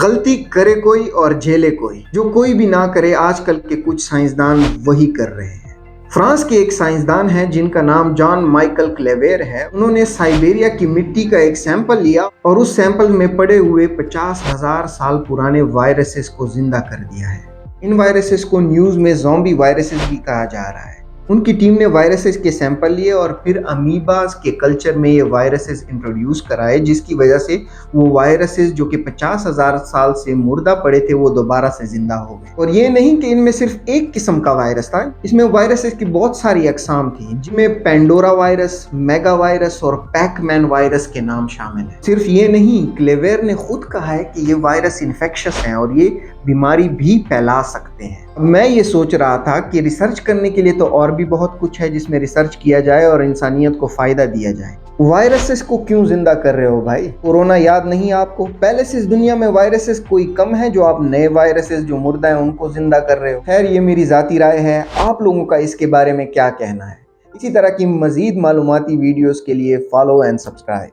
غلطی کرے کوئی اور جھیلے کوئی، جو کوئی بھی نہ کرے آج کل کے کچھ سائنسدان وہی کر رہے ہیں۔ فرانس کے ایک سائنسدان ہیں جن کا نام جان مائیکل کلیویر ہے۔ انہوں نے سائبیریا کی مٹی کا ایک سیمپل لیا اور اس سیمپل میں پڑے ہوئے 50,000 سال پرانے وائرسز کو زندہ کر دیا ہے۔ ان وائرسز کو نیوز میں زومبی وائرسز بھی کہا جا رہا ہے۔ ان کی ٹیم نے وائرسز کے سیمپل لیے اور پھر امیباز کے کلچر میں یہ وائرسز انٹروڈیوس کرائے، جس کی وجہ سے وہ وائرسز جو کہ 50,000 سال سے مردہ پڑے تھے وہ دوبارہ سے زندہ ہو گئے۔ اور یہ نہیں کہ ان میں صرف ایک قسم کا وائرس تھا، اس میں وائرسز کی بہت ساری اقسام تھیں، جن میں پینڈورا وائرس، میگا وائرس اور پیک مین وائرس کے نام شامل ہیں۔ صرف یہ نہیں، کلیویر نے خود کہا ہے کہ یہ وائرس انفیکشس ہیں اور یہ بیماری بھی پھیلا سکتے ہیں۔ میں یہ سوچ رہا تھا کہ ریسرچ کرنے کے لیے تو اور بھی بہت کچھ ہے جس میں ریسرچ کیا جائے اور انسانیت کو فائدہ دیا جائے۔ وائرسز کو کیوں زندہ کر رہے ہو بھائی؟ کورونا یاد نہیں آپ کو؟ پہلے سے اس دنیا میں وائرسز کوئی کم ہے جو آپ نئے وائرسز جو مردہ ہیں ان کو زندہ کر رہے ہو؟ خیر، یہ میری ذاتی رائے ہے، آپ لوگوں کا اس کے بارے میں کیا کہنا ہے؟ اسی طرح کی مزید معلوماتی ویڈیوز کے لیے فالو اینڈ سبسکرائب۔